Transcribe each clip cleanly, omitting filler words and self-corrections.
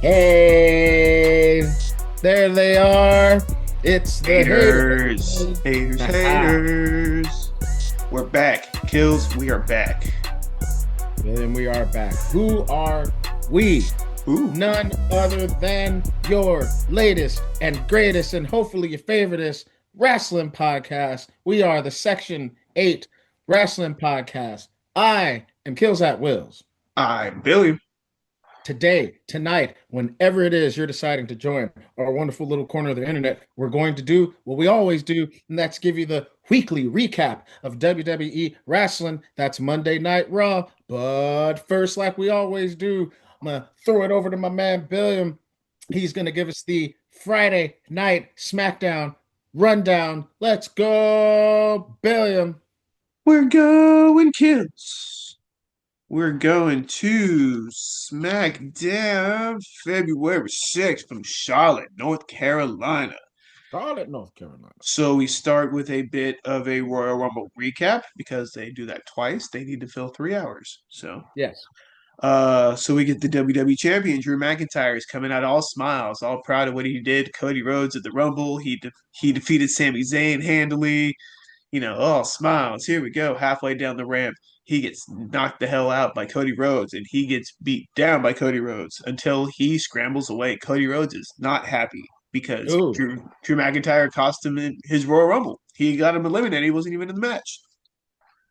Hey, there they are. It's the Haters, haters. haters, Haha. haters. We're back. Kills, we are back. And we are back. Who are we? Ooh, None other than your latest and greatest, and hopefully your favoriteest wrestling podcast. We are the Section 8 Wrestling Podcast. I am Kills at Wills. I'm Billy. Today, tonight, whenever it is you're deciding to join our wonderful little corner of the internet, we're going to do what we always do, and that's give you the weekly recap of WWE wrestling. That's Monday Night Raw. But first, like we always do, I'm going to throw it over to my man, Billiam. He's going to give us the Friday Night SmackDown rundown. Let's go, Billiam. We're going kills. We're going to SmackDown February 6th from Charlotte, North Carolina. Charlotte, North Carolina. So we start with a bit of a Royal Rumble recap because they do that twice. They need to fill 3 hours. Yes. So we get the WWE champion Drew McIntyre is coming out all smiles, all proud of what he did. Cody Rhodes at the Rumble, he defeated Sami Zayn handily. All smiles. Here we go. Halfway down the ramp, he gets knocked the hell out by Cody Rhodes, and he gets beat down by Cody Rhodes until he scrambles away. Cody Rhodes is not happy because Ooh, Drew McIntyre cost him his Royal Rumble. He got him eliminated. He wasn't even in the match.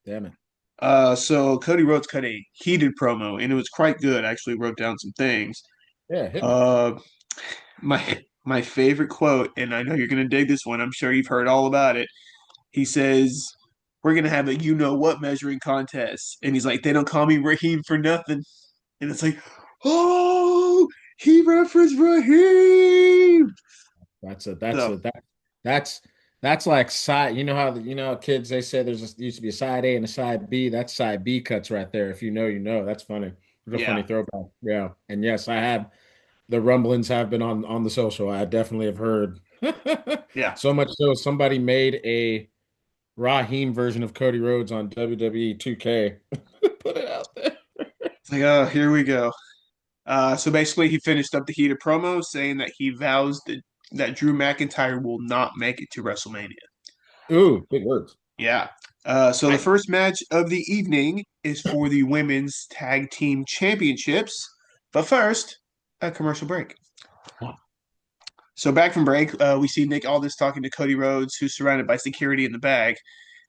damn it. So Cody Rhodes cut a heated promo, and it was quite good. I actually wrote down some things. Yeah, hit me. Uh, my favorite quote, and I know you're gonna dig this one. I'm sure you've heard all about it. He says, "We're gonna have a you know what measuring contest," and he's like, "They don't call me Raheem for nothing," and it's like, "Oh, he referenced Raheem." That's a that's a So that that's that's like side. You know how kids they say used to be a side A and a side B. That's side B cuts right there. If you know, you know. That's funny. Real yeah, funny throwback. Yeah. And yes, I have the rumblings have been on the social. I definitely have heard. yeah. So much so somebody made a Raheem version of Cody Rhodes on WWE 2K. Put it out there. It's like, oh, here we go. So basically, he finished up the heated promo saying that he vows that Drew McIntyre will not make it to WrestleMania. Ooh, big words. Yeah. So the I, first match of the evening is for the women's tag team championships. But first, a commercial break. So back from break, we see Nick Aldis talking to Cody Rhodes, who's surrounded by security in the back.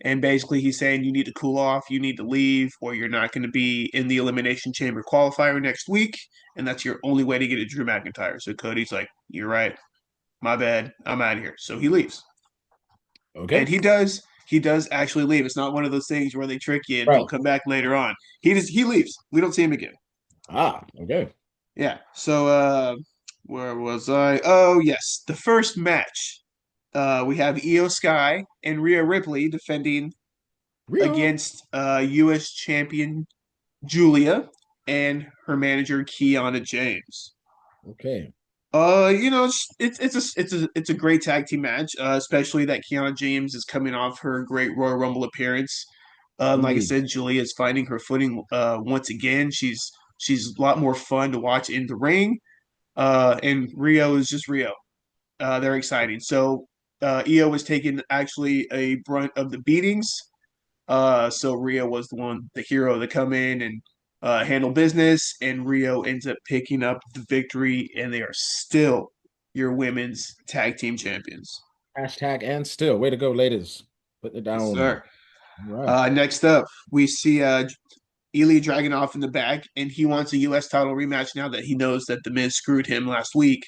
And basically, he's saying you need to cool off, you need to leave, or you're not going to be in the Elimination Chamber qualifier next week. And that's your only way to get a Drew McIntyre. So Cody's like, "You're right. My bad. I'm out of here." So he leaves. And okay. he does actually leave. It's not one of those things where they trick you and he'll Right. come back later on. He leaves. We don't see him again. Ah, okay. Yeah. So where was I? Oh yes. The first match. We have Io Sky and Rhea Ripley defending Real. against US champion Julia and her manager Kiana James. Okay. It's a great tag team match, especially that Kiana James is coming off her great Royal Rumble appearance. Like I Indeed. said, Julia is finding her footing once again. She's a lot more fun to watch in the ring. And Rio is just Rio. They're exciting. So Io was taking actually a brunt of the beatings. So Rio was the hero to come in and handle business, and Rio ends up picking up the victory, and they are still your women's tag team champions. Hashtag and still. Way to go, ladies. Putting it Yes, down. sir. All right. Next up, we see Ilya Dragunov in the back, and he wants a U.S. title rematch now that he knows that The Miz screwed him last week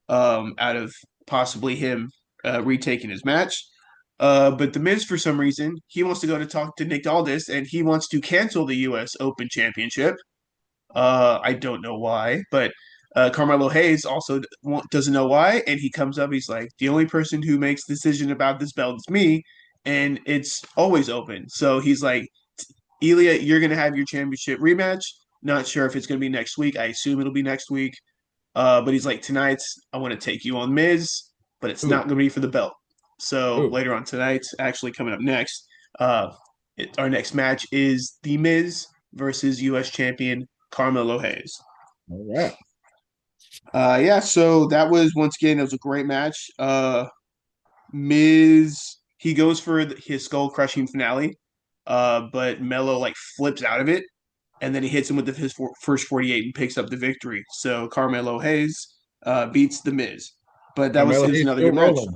out of possibly him retaking his match. But The Miz, for some reason, he wants to go to talk to Nick Aldis, and he wants to cancel the U.S. Open Championship. I don't know why, but Carmelo Hayes also doesn't know why, and he comes up. He's like, the only person who makes the decision about this belt is me, and it's always open. So he's like, Ilya, you're gonna have your championship rematch. Not sure if it's gonna be next week. I assume it'll be next week. But he's like, tonight I want to take you on Miz, but it's not Ooh. gonna be for the belt. So Ooh. later on tonight, actually coming up next, uh, our next match is The Miz versus U.S. Champion Carmelo Hayes. All right. Yeah, so that was once again, it was a great match. Miz, he goes for his skull crushing finale, but Mello like flips out of it, and then he hits him with his first 48 and picks up the victory. So Carmelo Hayes beats the Miz, but that was Carmelo it was Hayes another still good match. rolling.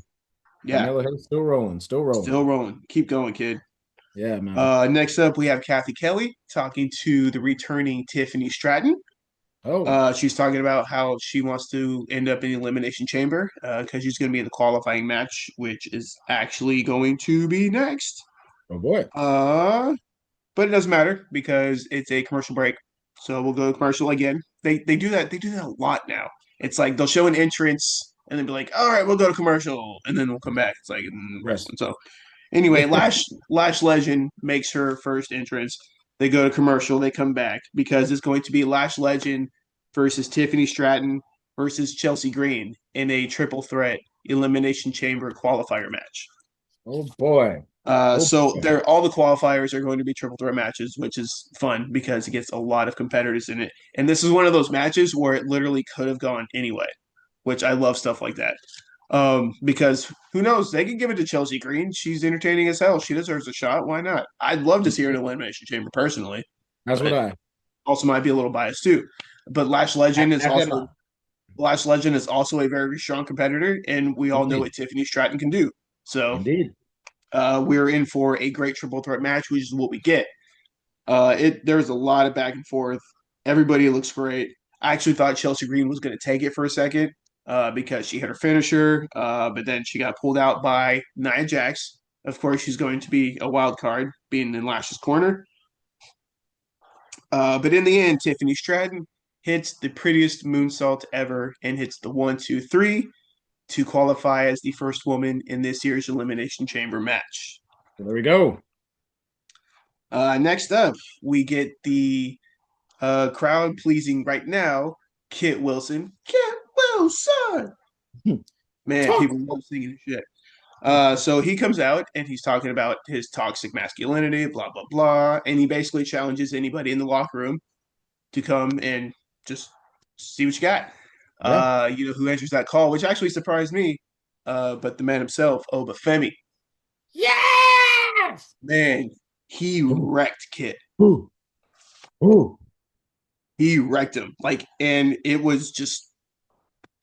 Yeah, Carmelo Hayes still rolling, still rolling. still rolling. Keep going, kid. Yeah, man. Next up, we have Kathy Kelly talking to the returning Tiffany Stratton. Oh, She's talking about how she wants to end up in the Elimination Chamber because she's going to be in the qualifying match, which is actually going to be next. oh boy. Uh, but it doesn't matter because it's a commercial break. So we'll go to commercial again. They do that. They do that a lot now. It's like they'll show an entrance and then be like, "All right, we'll go to commercial," and then we'll come back. It's like Yes. wrestling. So anyway, Lash Legend makes her first entrance. They go to commercial. They come back because it's going to be Lash Legend versus Tiffany Stratton versus Chelsea Green in a triple threat elimination chamber qualifier match. Oh boy. Oh So boy. they're all the qualifiers are going to be triple threat matches, which is fun because it gets a lot of competitors in it. And this is one of those matches where it literally could have gone anyway, which I love stuff like that. Because who knows? They could give it to Chelsea Green. She's entertaining as hell. She deserves a shot. Why not? I'd love to see her in an elimination chamber personally, That's what but I. also might be a little biased too. But Back it up. Lash Legend is also a very strong competitor, and we all know Indeed. what Tiffany Stratton can do. So Indeed. we're in for a great triple threat match, which is what we get. There's a lot of back and forth. Everybody looks great. I actually thought Chelsea Green was going to take it for a second because she hit her finisher, but then she got pulled out by Nia Jax. Of course, she's going to be a wild card, being in Lash's corner. But in the end, Tiffany Stratton hits the prettiest moonsault ever and hits the 1, 2, 3 to qualify as the first woman in this year's Elimination Chamber match. There we go. Next up, we get the crowd pleasing right now, Kit Wilson. Kit Wilson! Man, Talk. people love singing shit. So he comes out and he's talking about his toxic masculinity, blah, blah, blah. And he basically challenges anybody in the locker room to come and just see what you got. Yeah. Who answers that call, which actually surprised me. But the man himself, Obafemi, Yes. man, he Ooh, wrecked Kit. ooh, ooh. He wrecked him. And it was just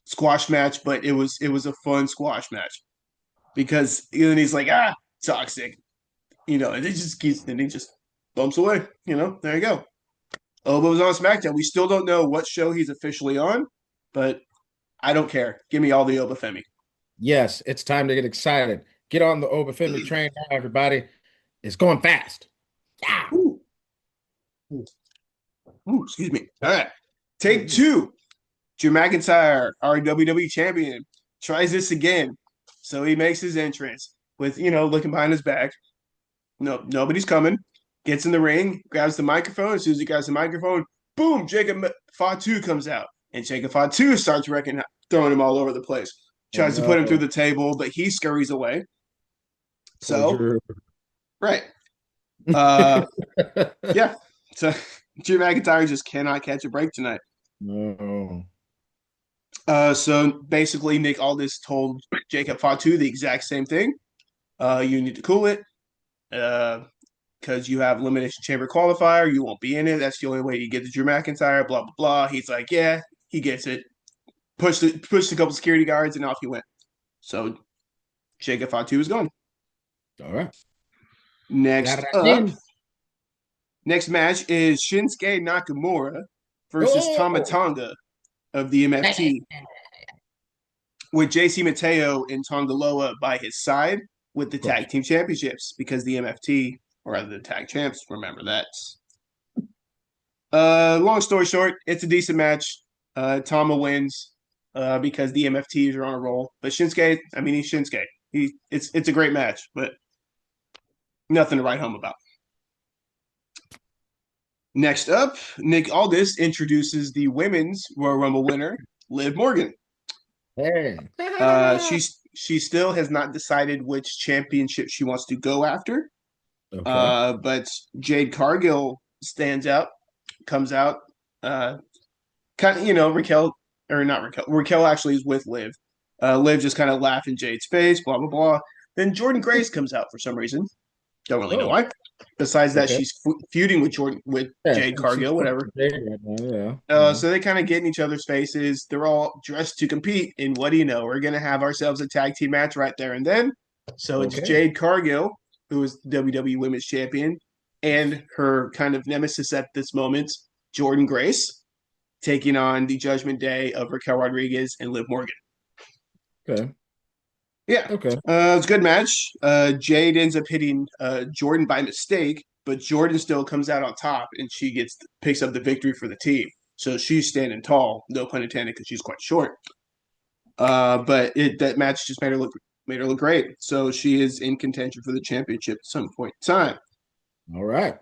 squash match, but it was a fun squash match because then he's like, toxic, and he just bumps away. There you go. Oba was on SmackDown. We still don't know what show he's officially on, but I don't care. Give me all the Oba Femi. Yes, it's time to get excited. Get on the Obafemi train now, everybody. It's going fast. Yeah. Ooh, ooh, excuse me. All right. Take two. Drew McIntyre, our WWE champion, tries this again. So he makes his entrance with, looking behind his back. No, nobody's coming. Gets in the ring, grabs the microphone. As soon as he grabs the microphone, boom, Jacob Fatu comes out. And Jacob Fatu starts throwing him all over the place. Oh Tries to put him through no. the table, but he scurries away. Poor So, Drew. right. Uh, yeah. So Drew McIntyre just cannot catch a break tonight. No. So basically, Nick Aldis told Jacob Fatu the exact same thing. You need to cool it because you have elimination chamber qualifier. You won't be in it. That's the only way you get to Drew McIntyre. Blah blah blah. He's like, yeah, he gets it. Pushed a couple security guards and off he went. So Jacob Fatu is gone. All right. Next Got it up, in. next match is Shinsuke Nakamura versus Tama Oh. Tonga of the MFT with JC Mateo and Tonga Loa by his side with the Of course. tag team championships because the MFT, or rather the tag champs, remember that. Long story short, it's a decent match. Tama wins because the MFTs are on a roll. But Shinsuke, I mean, he's Shinsuke. It's a great match, but nothing to write home about. Next up, Nick Aldis introduces the women's Royal Rumble winner, Liv Morgan. Hey. She still has not decided which championship she wants to go after. Okay. But Jade Cargill stands out, comes out, kind of, Raquel or not Raquel. Raquel actually is with Liv. Liv just kind of laugh in Jade's face, blah blah blah. Then Jordan Grace comes out for some reason. Don't really know Oh, why. Besides that, okay. she's feuding with Yeah, Jade she's Cargill, whatever. big right now. Yeah, yeah. So they kind of get in each other's faces. They're all dressed to compete. And what do you know? We're going to have ourselves a tag team match right there and then. So it's Okay. Jade Cargill, who is WWE Women's Champion, and her kind of nemesis at this moment, Jordan Grace, taking on the Judgment Day of Raquel Rodriguez and Liv Morgan. Okay. Yeah, Okay. it's a good match. Jade ends up hitting Jordan by mistake, but Jordan still comes out on top, and she picks up the victory for the team. So she's standing tall, no pun intended, because she's quite short. But that match just made her look great. So she is in contention for the championship at some point in time. All right.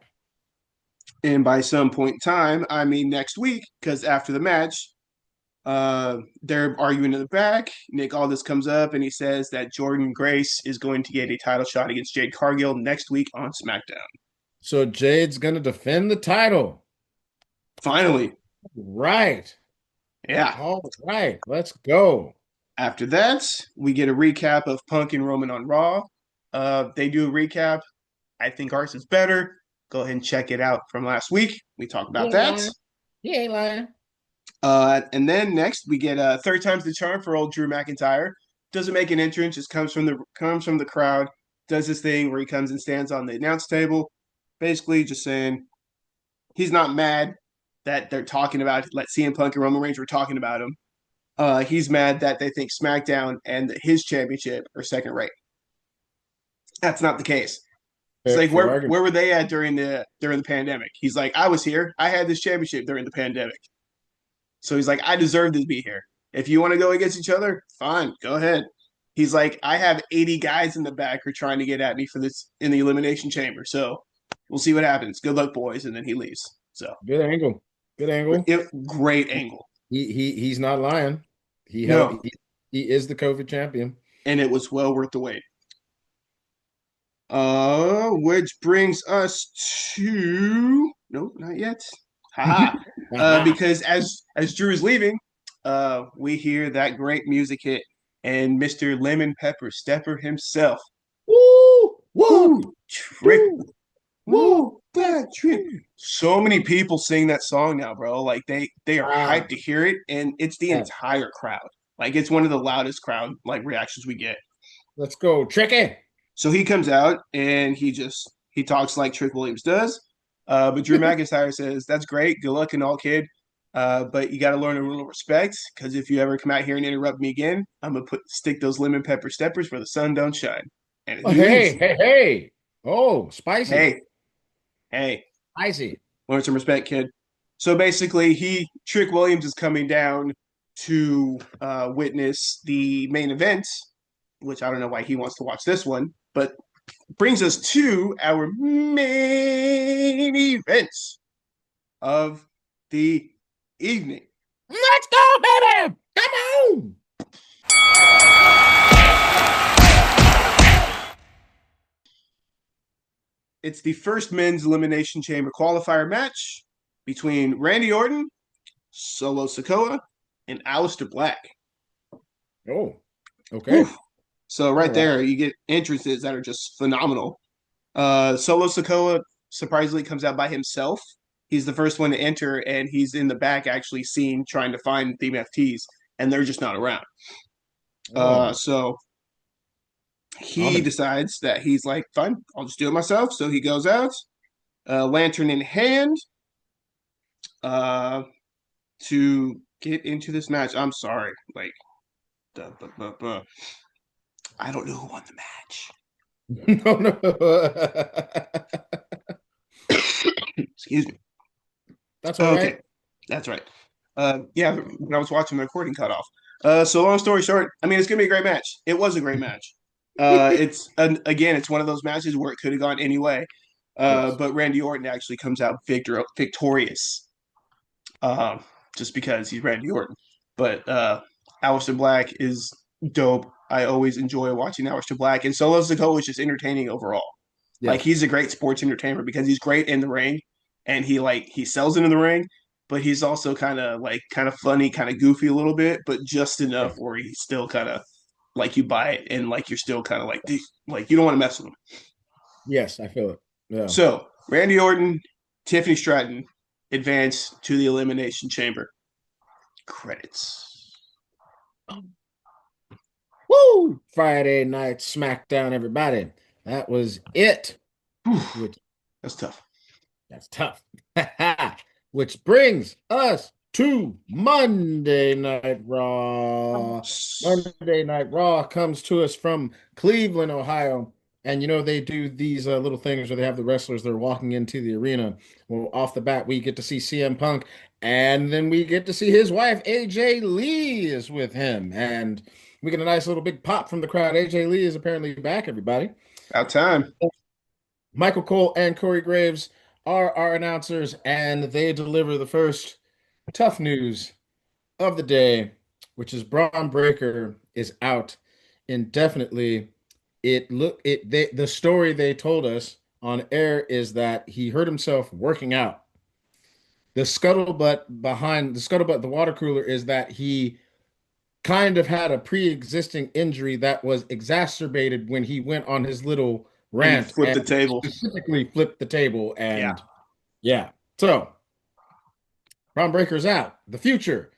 And by some point in time, I mean next week, because after the match, they're arguing in the back. Nick Aldis comes up and he says that Jordan Grace is going to get a title shot against Jade Cargill next week on SmackDown. So Jade's gonna defend the title. Finally, Right. yeah. All right. Let's go. After that, we get a recap of Punk and Roman on Raw. They do a recap. I think ours is better. Go ahead and check it out from last week. We talked He about ain't that. lying. He ain't lying. And then next we get third time's the charm for old Drew McIntyre. Doesn't make an entrance, just comes from the crowd, does this thing where he comes and stands on the announce table, basically just saying he's not mad that they're talking about like CM Punk and Roman Reigns were talking about him. He's mad that they think SmackDown and his championship are second rate. That's not the case. It's Fair, like fair where argument. were they at during the pandemic? He's like, I was here. I had this championship during the pandemic. So he's like, I deserve to be here. If you want to go against each other, fine, go ahead. He's like, I have 80 guys in the back who are trying to get at me for this in the elimination chamber. So we'll see what happens. Good luck, boys. And then he leaves. So Good angle. Good angle. great angle. He's not lying. He held No, he is the COVID champion. and it was well worth the wait. Which brings us to no, not yet. Haha. Because as Drew is leaving, we hear that great music hit, and Mr. Lemon Pepper Stepper himself. Woo! Woo! Woo, trick, Woo! Woo! woo, that trick. So many people sing that song now, bro. Like they are Ah, hyped to hear it, and it's the yes. entire crowd. Like it's one of the loudest crowd like reactions we get. Let's go. Tricky. So he comes out and he talks like Trick Williams does. But Drew McIntyre says, "That's great, good luck and all, kid. But you got to learn a rule of respect because if you ever come out here and interrupt me again, I'm gonna stick those lemon pepper steppers where the sun don't shine." And Oh, he hey, leaves. hey, hey. Oh, spicy. Hey, hey, Spicy. learn some respect, kid. So basically, Trick Williams is coming down to witness the main event, which I don't know why he wants to watch this one, but brings us to our main event of the evening. Let's go, baby. Come on. It's the first men's Elimination Chamber qualifier match between Randy Orton, Solo Sikoa, and Aleister Black. Oh, Whew. okay. So All right right. there, you get entrances that are just phenomenal. Solo Sikoa surprisingly comes out by himself. He's the first one to enter, and he's in the back actually seen trying to find the MFTs, and they're just not around. Oh, So he ominous. decides that he's like, fine, I'll just do it myself. So he goes out, lantern in hand, uh, to get into this match. I'm sorry, like, duh, buh, buh, buh. I don't know who won the match. No, no. Excuse me. That's all Okay, right. that's right. Yeah, when I was watching the recording cut off. So long story short, I mean, it's gonna be a great match. It was a great match. Again, it's one of those matches where it could have gone any way. Yes. But Randy Orton actually comes out victorious, um, just because he's Randy Orton. But Aleister Black is dope. I always enjoy watching Aleister Black, and Solo Sikoa is just entertaining overall. Like Yes. he's a great sports entertainer because he's great in the ring, and he sells it in the ring. but he's also kind of funny, kind of goofy a little bit, but just enough where he's still kind of like you buy it and like you're still kind of like like you don't want to mess with him. Yes, I feel it. Yeah. So Randy Orton, Tiffany Stratton advance to the Elimination Chamber. Credits. Woo! Friday night SmackDown, everybody. That was it. Whew, Which that's tough. that's tough. Which brings us to Monday Night Raw. Monday Night Raw comes to us from Cleveland, Ohio. And you know, they do these little things where they have the wrestlers that are walking into the arena. Well, off the bat, we get to see CM Punk, and then we get to see his wife, AJ Lee, is with him. And we get a nice little big pop from the crowd. AJ Lee is apparently back, everybody. About time. Michael Cole and Corey Graves are our announcers, and they deliver the first tough news of the day, which is Braun Breaker is out indefinitely. The story they told us on air is that he hurt himself working out. The water cooler, is that he kind of had a pre-existing injury that was exacerbated when he went on his little And he rant flipped and the table. specifically flipped the table. Yeah. And yeah, so Braun Breaker's out. The future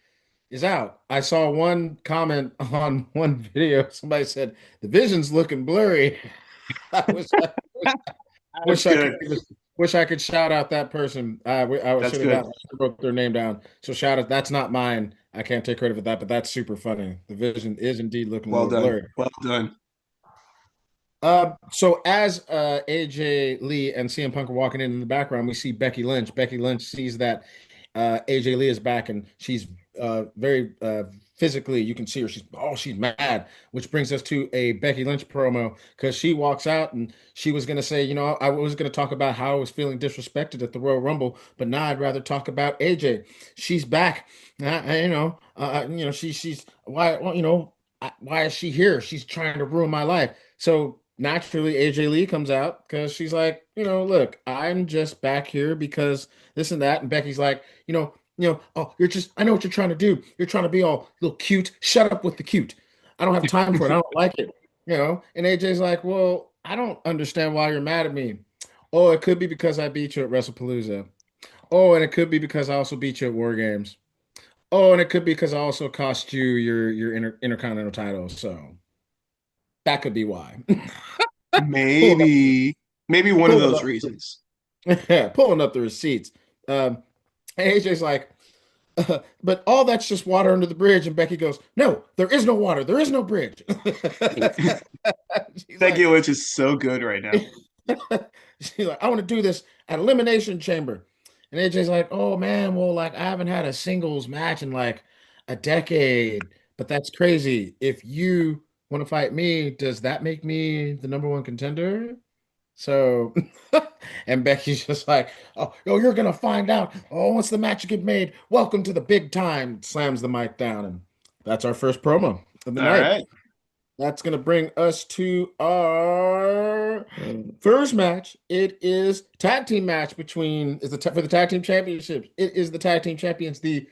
is out. I saw one comment on one video. Somebody said the vision's looking blurry. I That's wish I could good. wish I could shout out that person. I That's should have good. wrote their name down. So shout out. That's not mine. I can't take credit for that, but that's super funny. The vision is indeed looking a Well little done. blurry. Well done. So as AJ Lee and CM Punk are walking in the background, we see Becky Lynch. Becky Lynch sees that AJ Lee is back, and she's very physically. You can see her. She's mad, which brings us to a Becky Lynch promo because she walks out and she was gonna say, you know, I was gonna talk about how I was feeling disrespected at the Royal Rumble, but now I'd rather talk about AJ. She's back. She's why, well, why is she here? She's trying to ruin my life. So naturally, AJ Lee comes out because she's like, look, I'm just back here because this and that. And Becky's like, oh, I know what you're trying to do. You're trying to be all little cute. Shut up with the cute. I don't have time for it. I don't like it. And AJ's like, well, I don't understand why you're mad at me. Oh, it could be because I beat you at WrestlePalooza. Oh, and it could be because I also beat you at War Games. Oh, and it could be because I also cost you your intercontinental title. So that could be why. Pulling Maybe one of pulling those up, reasons. pulling up the receipts. And AJ's like, but all that's just water under the bridge. And Becky goes, no, there is no water. There is no bridge. She's Becky like, Lynch is so good right now. she's like, I want to do this at Elimination Chamber. And AJ's like, oh man, well, like I haven't had a singles match in like a decade, but that's crazy. If you want to fight me, does that make me the number one contender? So, and Becky's just like, oh, you're gonna find out. Oh, once the match get made, welcome to the big time. Slams the mic down, and that's our first promo of the All night. right. That's gonna bring us to our first match. It is tag team match for the tag team championships. It is the tag team champions, the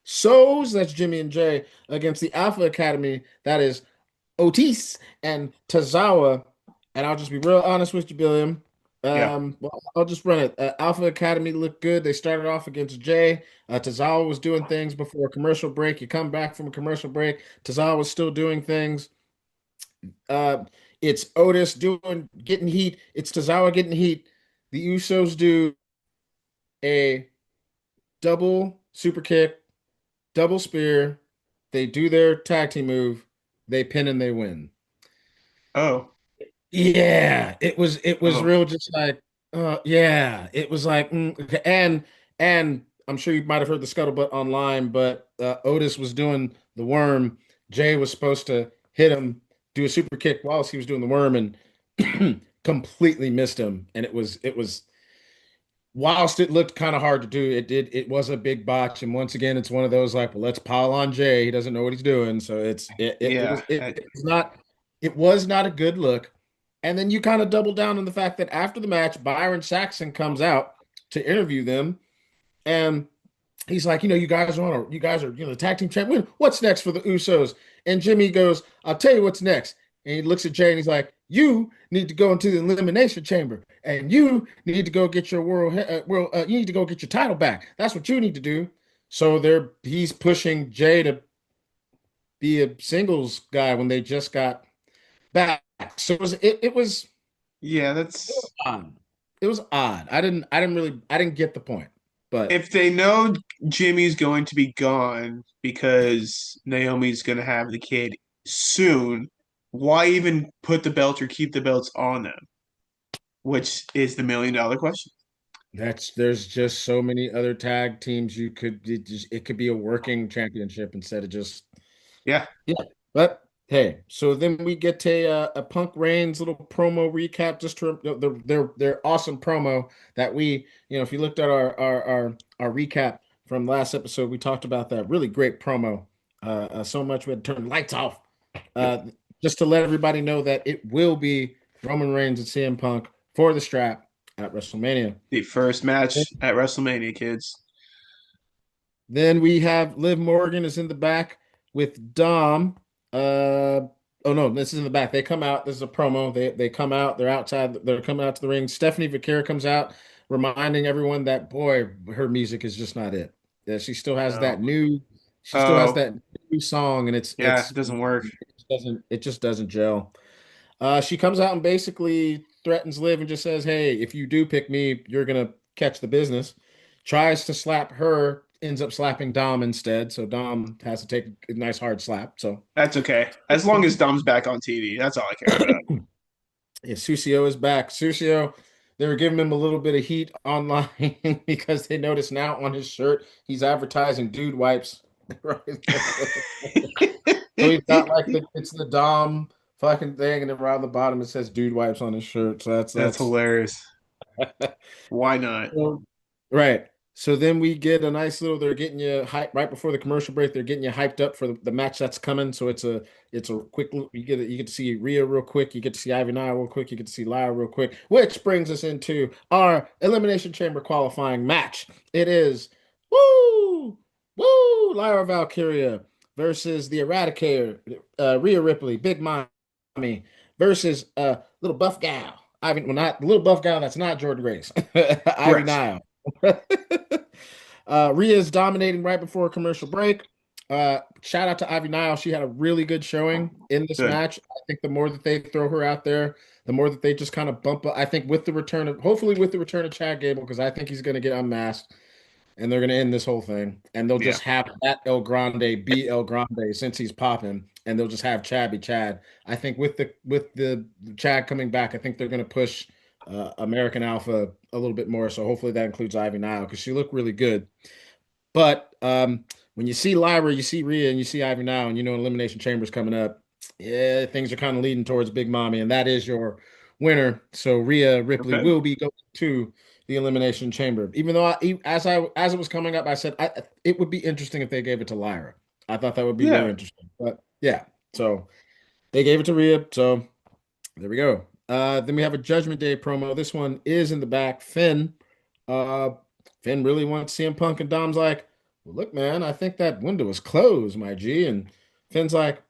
So's, that's Jimmy and Jay, against the Alpha Academy. That is Otis and Tazawa. And I'll just be real honest with you, Billiam. Yeah. Well, I'll just run it. Alpha Academy looked good. They started off against Jay. Tazawa was doing things before a commercial break. You come back from a commercial break. Tazawa was still doing things. Uh, it's Otis getting heat. It's Tazawa getting heat. The Usos do a double super kick, double spear. They do their tag team move. They pin and they win. Oh. Yeah, it was Oh. real, just like yeah, it was like okay. And I'm sure you might have heard the scuttlebutt online, but Otis was doing the worm. Jay was supposed to hit him, do a super kick whilst he was doing the worm, and completely missed him. And it was whilst it looked kind of hard to do, it was a big botch. And once again, it's one of those like, well, let's pile on Jay. He doesn't know what he's doing. So Yeah. it was not a good look. And then you kind of double down on the fact that after the match, Byron Saxon comes out to interview them. And he's like, you guys are, the tag team champion. What's next for the Usos? And Jimmy goes, I'll tell you what's next. And he looks at Jay and he's like, you need to go into the elimination chamber, and you need to go get your you need to go get your title back. That's what you need to do. So he's pushing Jay to be a singles guy when they just got back. So Yeah, that's odd. It was odd. I didn't get the point, but if they know Jimmy's going to be gone because Naomi's going to have the kid soon, why even put the belt or keep the belts on them? Which is the $1 million question. there's just so many other tag teams it could be a working championship instead of just Yeah, yeah. But hey, so then we get a Punk Reigns little promo recap, just to their awesome promo that if you looked at our recap from last episode, we talked about that really great promo. So much we had to turn lights off. yep. Uh, just to let everybody know that it will be Roman Reigns and CM Punk for the strap at WrestleMania. The first match at WrestleMania, kids. Then we have Liv Morgan is in the back with Dom. Oh no, this is in the back. They come out. This is a promo. They come out. They're outside. They're coming out to the ring. Stephanie Vaquer comes out, reminding everyone that boy, her music is just not it. That she still has No. that new. She still has Oh, that new song, and yeah, it doesn't work. it just doesn't gel. She comes out and basically threatens Liv and just says, "Hey, if you do pick me, you're gonna catch the business." Tries to slap her, ends up slapping Dom instead. So Dom has to take a nice hard slap. So That's okay. As long as Dom's back on TV, that's all I care about. yeah, Susio is back. Susio, they were giving him a little bit of heat online because they noticed now on his shirt he's advertising dude wipes. Right. So he's got like it's the Dom fucking thing, and then around the bottom it says dude wipes on his shirt. So That's hilarious. Why not? so, right. So then we get a nice little. They're getting you hype right before the commercial break. They're getting you hyped up for the match that's coming. So it's a quick. You get to see Rhea real quick. You get to see Ivy Nile real quick. You get to see Lyra real quick. Which brings us into our Elimination Chamber qualifying match. It is woo Lyra Valkyria versus the Eradicator, Rhea Ripley, Big Mommy versus little buff gal. Ivy, well, not the little buff gal. That's not Jordan Grace. Ivy Correct. Nile. Rhea is dominating right before a commercial break. Shout out to Ivy Nile. She had a really good showing in this Good. match. I think the more that they throw her out there, the more that they just kind of bump up. I think hopefully with the return of Chad Gable, because I think he's going to get unmasked and they're going to end this whole thing. And they'll Yeah. just have that El Grande be El Grande since he's popping, and they'll just have Chad be Chad. I think with the Chad coming back, I think they're going to push American Alpha a little bit more. So hopefully that includes Ivy Nile because she looked really good. But when you see Lyra, you see Rhea, and you see Ivy Nile, and Elimination Chamber's coming up, yeah, things are kind of leading towards Big Mommy, and that is your winner. So Rhea Ripley Okay. will be going to the Elimination Chamber. Even though as it was coming up, I said it would be interesting if they gave it to Lyra. I thought that would be really Yeah. interesting. But yeah, so they gave it to Rhea. So there we go. Then we have a Judgment Day promo. This one is in the back. Uh, Finn really wants CM Punk, and Dom's like, "Well, look, man, I think that window is closed, my G." And Finn's like,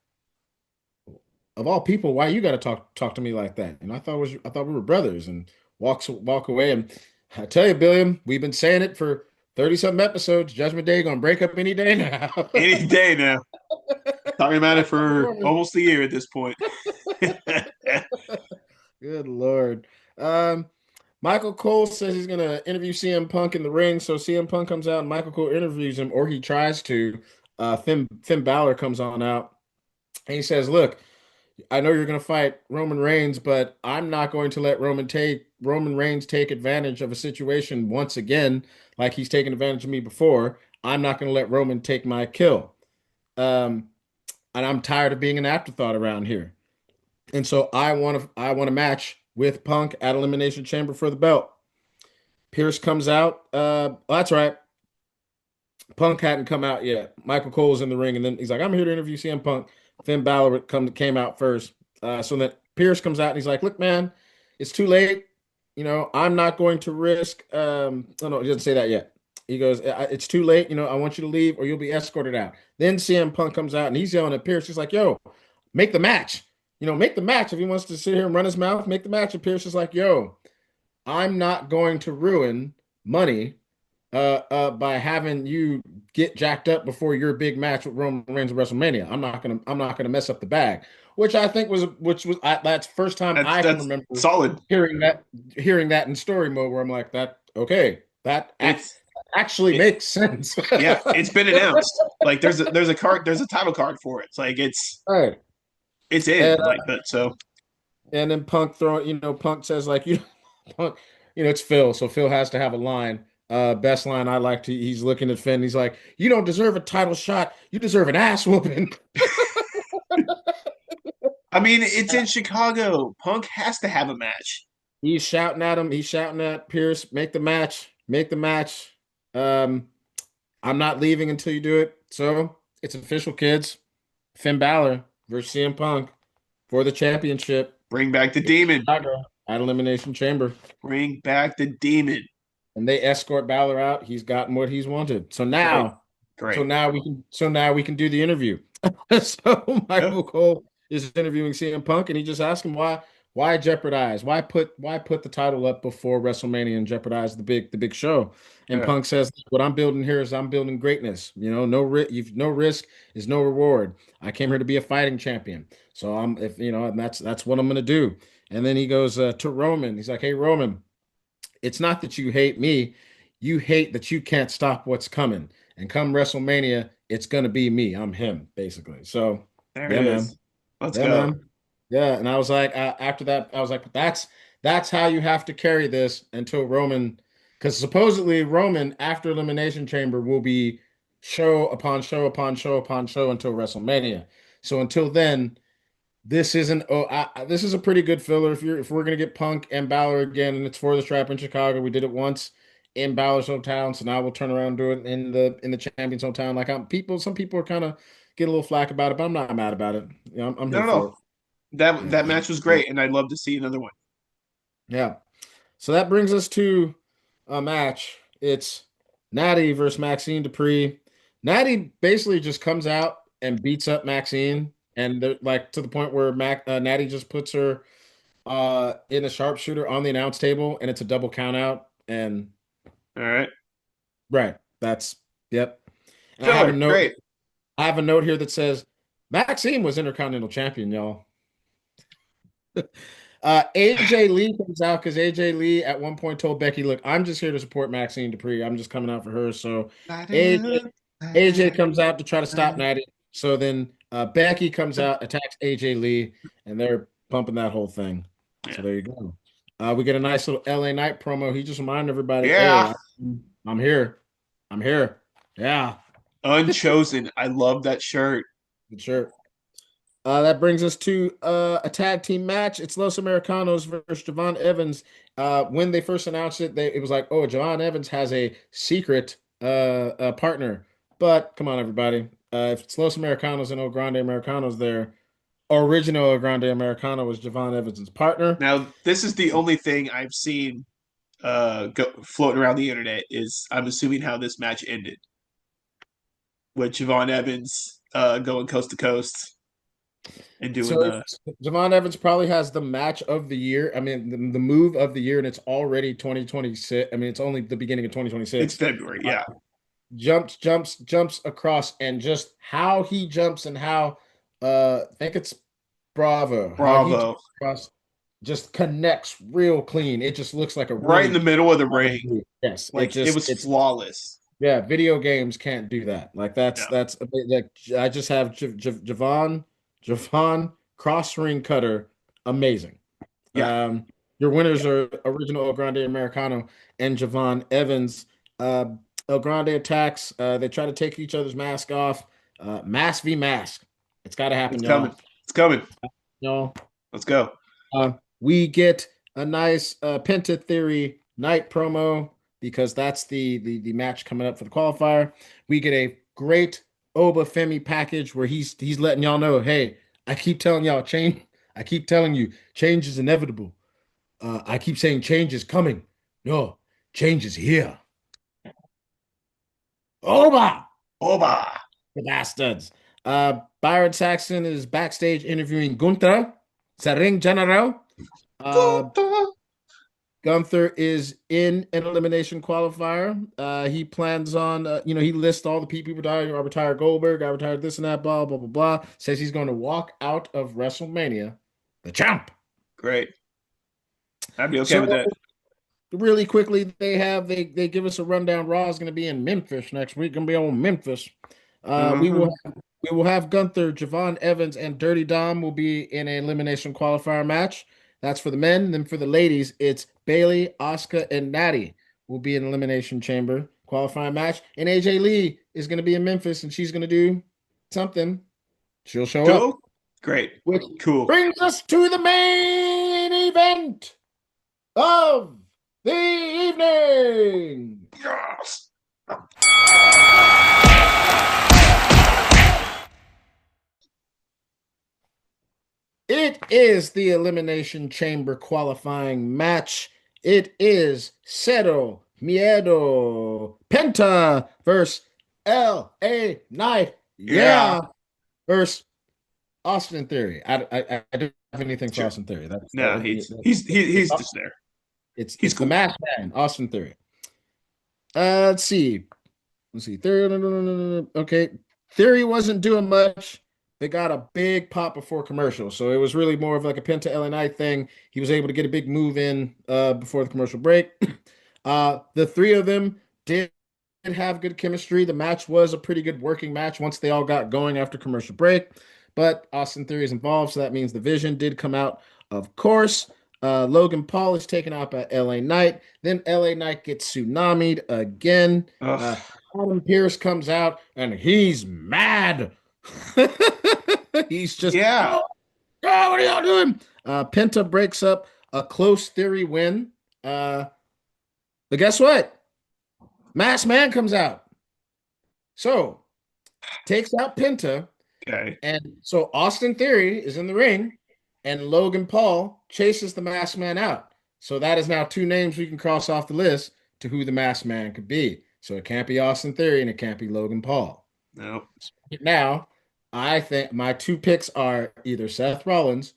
"Of all people, why you got to talk to me like that?" And I thought we were brothers. And walk away. And I tell you, Billiam, we've been saying it for 30 something episodes. Judgment Day gonna break up any day now. Any day now. Talking about it for almost a year at this point. Good Lord. Um, Michael Cole says he's gonna interview CM Punk in the ring. So CM Punk comes out and Michael Cole interviews him, or he tries to. Finn Balor comes on out and he says, "Look, I know you're gonna fight Roman Reigns, but I'm not going to let Roman Reigns take advantage of a situation once again, like he's taken advantage of me before. I'm not gonna let Roman take my kill. Um, and I'm tired of being an afterthought around here. And so I want a match with Punk at Elimination Chamber for the belt." Pierce comes out. That's right. Punk hadn't come out yet. Michael Cole's in the ring, and then he's like, "I'm here to interview CM Punk." Finn Balor came out first. So then Pierce comes out and he's like, "Look, man, it's too late. I'm not going to risk." Oh no, he doesn't say that yet. He goes, it's too late. I want you to leave or you'll be escorted out. Then CM Punk comes out and he's yelling at Pierce. He's like, yo, make the match. Make the match. If he wants to sit here and run his mouth, make the match. And Pierce is like, yo, I'm not going to ruin money by having you get jacked up before your big match with Roman Reigns at WrestleMania. I'm not gonna mess up the bag. That's the first time I can That's remember solid. hearing that in story mode where I'm like, that okay, It's actually it, makes sense. yeah, it's been announced. Like there's a title card for it. It's like Right. it's in And like that. So then Punk says like Punk, it's Phil, so Phil has to have a line. Best line I liked. He's looking at Finn. He's like, "You don't deserve a title shot. You deserve an ass whooping." I mean, it's in Chicago. Punk has to have a match. He's shouting at him. He's shouting at Pierce, make the match, make the match. Um, I'm not leaving until you do it. So it's official, kids. Finn Balor versus CM Punk for the championship. Bring back the demon. Chicago at Elimination Chamber. Bring back the demon. And they escort Balor out. He's gotten what he's wanted. So Great. now, so Great. now we can, so now we can do the interview. So Yeah. Michael Cole is interviewing CM Punk, and he just asked him why jeopardize? Why put the title up before WrestleMania and jeopardize the big show? And Yeah. Punk says, "What I'm building here is I'm building greatness. No risk is no reward. I came here to be a fighting champion. So I'm if you know, and that's what I'm gonna do." And then he goes to Roman. He's like, "Hey Roman, it's not that you hate me, you hate that you can't stop what's coming. And come WrestleMania, it's gonna be me. I'm him, basically." So There it yeah, man. is. Let's Yeah, go. man. Yeah, and I was like, after that, I was like, that's how you have to carry this until Roman, because supposedly Roman after Elimination Chamber will be show upon show upon show upon show until WrestleMania. So until then, this isn't. This is a pretty good filler. If we're gonna get Punk and Balor again, and it's for the strap in Chicago, we did it once in Balor's hometown, so now we'll turn around and do it in the champion's hometown. Like some people are kind of getting a little flack about it, but I'm not mad about it. I'm No, here no, for no. it. That Yeah. match was great, and I'd love to see another one. Yeah. So that brings us to a match. It's Natty versus Maxine Dupree. Natty basically just comes out and beats up Maxine, and like to the point where Natty just puts her in a sharpshooter on the announce table, and it's a double count out. And All right. right, that's yep. And I have a Filler. note. Great. I have a note here that says Maxine was Intercontinental Champion, y'all. AJ Lee comes out because AJ Lee at one point told Becky, "Look, I'm just here to support Maxine Dupree. I'm just coming out for her." So Light AJ up, AJ light comes out to try to stop up. Natty. So then Becky comes out, attacks AJ Lee, and they're pumping that whole thing. Yeah. So there you go. We get a nice little LA Knight promo. He just reminded everybody, "Hey, Yeah. I'm here. I'm here." Yeah, Unchosen. I love that shirt. good shirt. That brings us to a tag team match. It's Los Americanos versus Javon Evans. When they first announced it, it was like, "Oh, Javon Evans has a secret partner." But come on, everybody. If it's Los Americanos and El Grande Americanos there, original El Grande Americano was Javon Evans' partner. Now, this is the only thing I've seen floating around the internet is I'm assuming how this match ended with Javon Evans going coast to coast and doing So the Javon Evans probably has the match of the year. I mean, the move of the year, and it's already 2026. I mean, it's only the beginning of it's 2026. February, yeah. Jumps across, and just how he jumps and how I think it's Bravo, how he jumps Bravo. across just connects real clean. It just looks like a Right in really the middle of the solid ring. move. Yes, Like it was it's flawless. yeah, video games can't do that. Like Yeah. that's like I just have Javon cross ring cutter, amazing. Yeah. Um, your winners are original El Grande Americano and Javon Evans. Uh, El Grande attacks. They try to take each other's mask off. Mask v mask. It's got to It's happen, coming. y'all. It's coming. Y'all. Let's go. We get a nice Penta Theory night promo because that's the match coming up for the qualifier. We get a great Oba Femi package where he's letting y'all know, hey, I keep telling y'all change. I keep telling you change is inevitable. I keep saying change is coming. No, change is here. Oba! Oba. The bastards. Byron Saxton is backstage interviewing Gunther, the ring general. Uh, Gunther is in an elimination qualifier. He plans on, he lists all the people who retired. I retired Goldberg, I retired this and that, blah, blah, blah, blah. Says he's going to walk out of WrestleMania, the champ. Great. I'd be okay So with that. really quickly, they give us a rundown. Raw is going to be in Memphis next week. Going to be on Memphis. We Uh-huh. will have Gunther, Javon Evans, and Dirty Dom will be in an elimination qualifier match. That's for the men. Then for the ladies, it's Bailey, Asuka, and Natty will be in elimination chamber qualifying match. And AJ Lee is going to be in Memphis, and she's going to do something. She'll show up, Cool. Great. which Cool. brings us to the main event of the evening. Yes. It is the Elimination Chamber qualifying match. It is Cero Miedo Penta versus L.A. Knight. Yeah. Yeah. Versus Austin Theory. I don't have anything for Sure. Austin Theory. No, he's just there. It's He's the cool. masked man, Austin Theory. Let's see. Let's see. Theory. Okay. Theory wasn't doing much. They got a big pop before commercial. So it was really more of like a Penta LNI thing. He was able to get a big move in before the commercial break. The three of them did have good chemistry. The match was a pretty good working match once they all got going after commercial break. But Austin Theory is involved, so that means the Vision did come out, of course. Logan Paul is taken out by LA Knight. Then LA Knight gets tsunamied again. Ugh. Adam Pierce comes out and he's mad. He's just, Yeah. oh, God, what are y'all doing? Penta breaks up a close Theory win. But guess what? Masked Man comes out. So takes out Penta. Okay. And so Austin Theory is in the ring, and Logan Paul chases the Masked Man out. So that is now two names we can cross off the list to who the Masked Man could be. So it can't be Austin Theory and it can't be Logan Paul. No. Now, I think my two picks are either Seth Rollins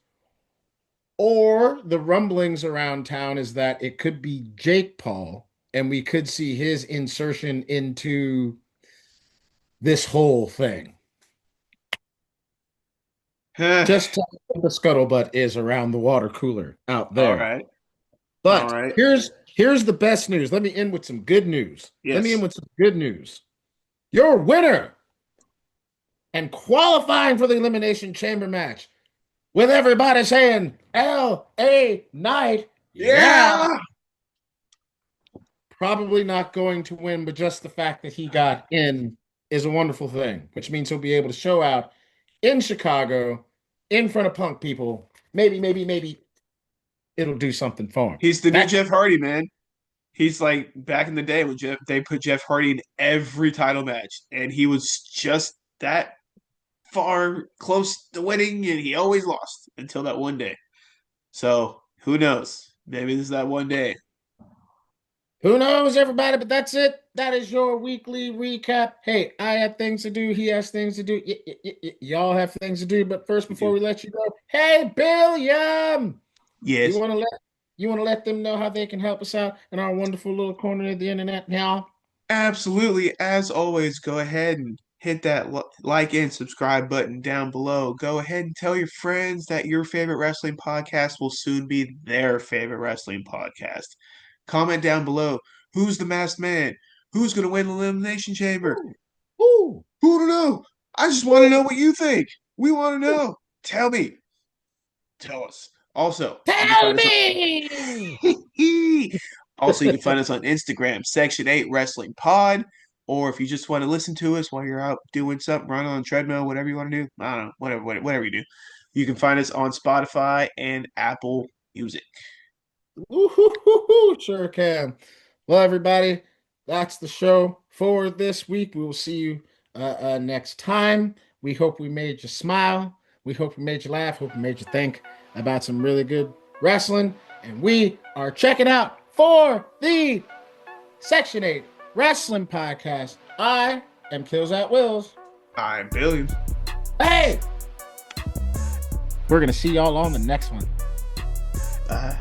or the rumblings around town is that it could be Jake Paul, and we could see his insertion into this whole thing. Just tell me what the scuttlebutt is around the water cooler out All there. right. All But right. here's the best news. Let me end with some good news. Let me Yes. end with some good news. Your winner and qualifying for the Elimination Chamber match with everybody saying L.A. Knight. Yeah. Yeah. Probably not going to win, but just the fact that he got in is a wonderful thing, which means he'll be able to show out in Chicago in front of Punk people. Maybe it'll do something for him. He's the new That Jeff Hardy, man. He's like back in the day when they put Jeff Hardy in every title match, and he was just that far close to winning, and he always lost until that one day. So who knows? Maybe this is that one day. Who knows, everybody? But that's it. That is your weekly recap. Hey, I have things to do. He has things to do. Y'all have things to do. But first, We before do. we let you go, hey, Billiam, you Yes, want to let them know how they can help us out in our wonderful little corner of the internet now? absolutely. As always, go ahead and hit that like and subscribe button down below. Go ahead and tell your friends that your favorite wrestling podcast will soon be their favorite wrestling podcast. Comment down below who's the masked man? Who's going to win the Elimination Chamber? Ooh, ooh, Who to know? I just want to ooh. know what you think. We want to know. Tell me. Tell us. Also, you can Tell find us me. on also you can find us on Instagram, Section 8 Wrestling Pod. Or if you just want to listen to us while you're out doing something, running on a treadmill, whatever you want to do. I don't know, whatever you do. You can find us on Spotify and Apple Music. Ooh, sure can. Well, everybody, that's the show for this week. We will see you next time. We hope we made you smile. We hope we made you laugh. Hope we made you think about some really good wrestling. And we are checking out for the Section 8 Wrestling Podcast. I am Kills at Wills. I'm Billy. Hey! We're going to see y'all on the next one. Bye.